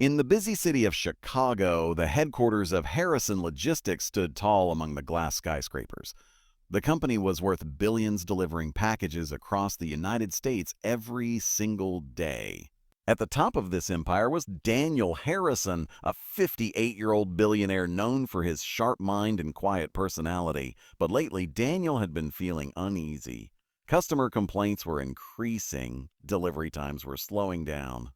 In the busy city of Chicago, the headquarters of Harrison Logistics stood tall among the glass skyscrapers. The company was worth billions, delivering packages across the United States every single day. At the top of this empire was Daniel Harrison, a 58-year-old billionaire known for his sharp mind and quiet personality. But lately, Daniel had been feeling uneasy. Customer complaints were increasing, delivery times were slowing down,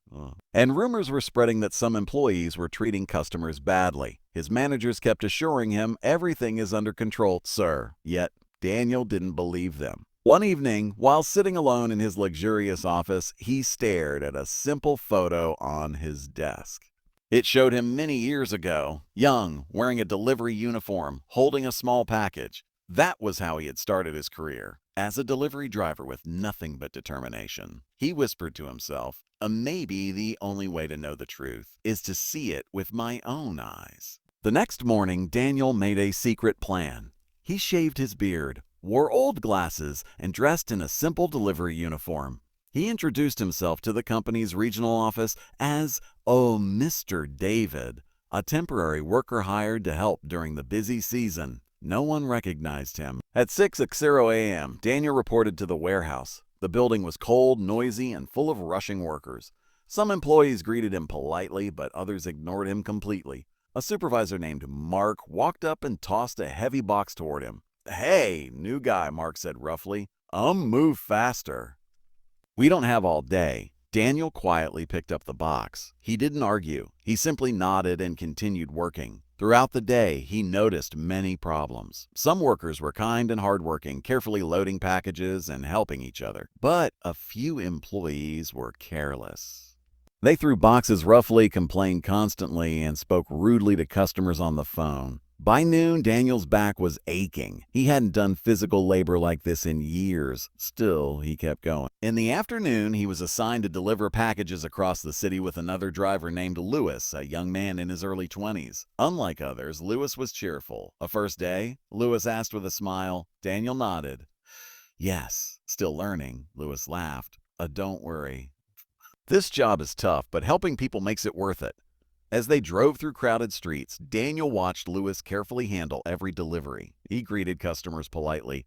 and rumors were spreading that some employees were treating customers badly. His managers kept assuring him everything is under control, sir. Yet Daniel didn't believe them. One evening, while sitting alone in his luxurious office, he stared at a simple photo on his desk. It showed him many years ago, young, wearing a delivery uniform, holding a small package. That was how he had started his career, as a delivery driver with nothing but determination. He whispered to himself, maybe the only way to know the truth is to see it with my own eyes. The next morning, Daniel made a secret plan. He shaved his beard, wore old glasses, and dressed in a simple delivery uniform. He introduced himself to the company's regional office as, Mr. David, a temporary worker hired to help during the busy season. No one recognized him. At 6:00 a.m., Daniel reported to the warehouse. The building was cold, noisy, and full of rushing workers. Some employees greeted him politely, but others ignored him completely. A supervisor named Mark walked up and tossed a heavy box toward him. "Hey, new guy," Mark said roughly. Move faster." "We don't have all day." Daniel quietly picked up the box. He didn't argue. He simply nodded and continued working. Throughout the day, he noticed many problems. Some workers were kind and hardworking, carefully loading packages and helping each other. But a few employees were careless. They threw boxes roughly, complained constantly, and spoke rudely to customers on the phone. By noon, Daniel's back was aching. He hadn't done physical labor like this in years. Still, he kept going. In the afternoon, he was assigned to deliver packages across the city with another driver named Lewis, a young man in his early 20s. Unlike others, Lewis was cheerful. A first day? Lewis asked with a smile. Daniel nodded. "Yes, still learning," Lewis laughed. Don't worry. This job is tough, but helping people makes it worth it." As they drove through crowded streets, Daniel watched Lewis carefully handle every delivery. He greeted customers politely,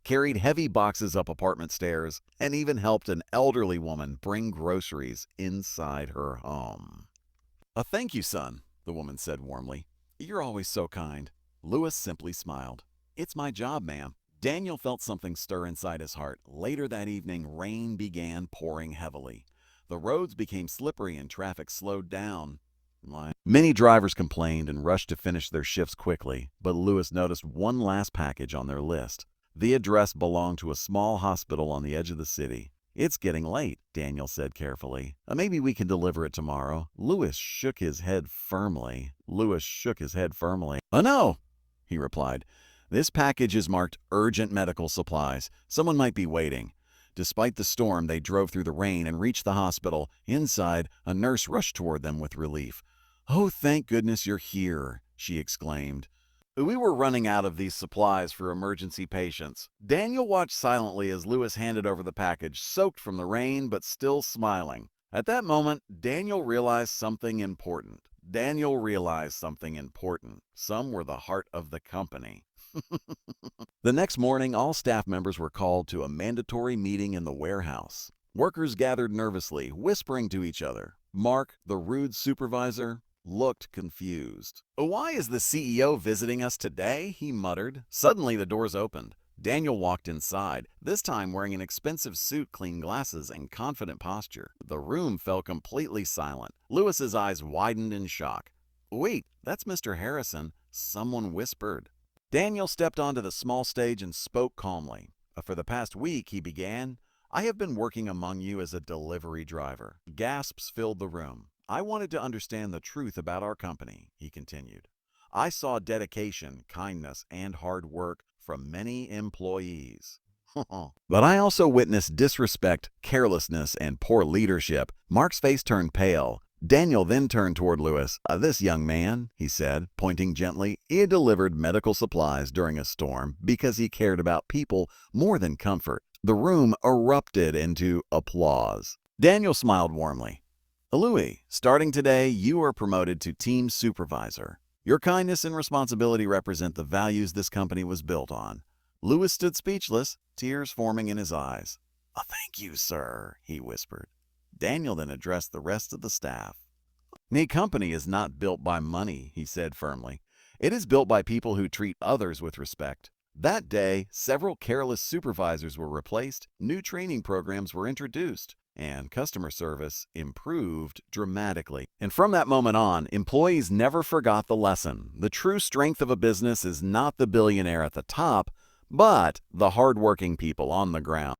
carried heavy boxes up apartment stairs, and even helped an elderly woman bring groceries inside her home. "Thank you, son," the woman said warmly. "You're always so kind." Lewis simply smiled. "It's my job, ma'am." Daniel felt something stir inside his heart. Later that evening, rain began pouring heavily. The roads became slippery and traffic slowed down. Many drivers complained and rushed to finish their shifts quickly, but Lewis noticed one last package on their list. The address belonged to a small hospital on the edge of the city. "It's getting late," Daniel said carefully. "Maybe we can deliver it tomorrow." Lewis shook his head firmly. No," he replied. "This package is marked urgent medical supplies. Someone might be waiting." Despite the storm, they drove through the rain and reached the hospital. Inside, a nurse rushed toward them with relief. Thank goodness you're here," she exclaimed. "We were running out of these supplies for emergency patients." Daniel watched silently as Lewis handed over the package, soaked from the rain but still smiling. At that moment, Daniel realized something important. Some were the heart of the company. The next morning, all staff members were called to a mandatory meeting in the warehouse. Workers gathered nervously, whispering to each other. Mark, the rude supervisor, looked confused. "Why is the CEO visiting us today?" he muttered. Suddenly, the doors opened. Daniel walked inside, this time wearing an expensive suit, clean glasses, and confident posture. The room fell completely silent. Lewis's eyes widened in shock. "Wait, that's Mr. Harrison," someone whispered. Daniel stepped onto the small stage and spoke calmly. "For the past week," he began, "I have been working among you as a delivery driver." Gasps filled the room. "I wanted to understand the truth about our company," he continued. "I saw dedication, kindness, and hard work from many employees. But I also witnessed disrespect, carelessness, and poor leadership." Mark's face turned pale. Daniel then turned toward Lewis. "This young man," he said, pointing gently, "he delivered medical supplies during a storm because he cared about people more than comfort." The room erupted into applause. Daniel smiled warmly. Louis, starting today, you are promoted to team supervisor. Your kindness and responsibility represent the values this company was built on. Louis stood speechless, tears forming in his eyes. Thank you, sir," he whispered. Daniel then addressed the rest of the staff. "The company is not built by money," he said firmly. "It is built by people who treat others with respect." That day, several careless supervisors were replaced, new training programs were introduced, and customer service improved dramatically. And from that moment on, employees never forgot the lesson. The true strength of a business is not the billionaire at the top, but the hardworking people on the ground.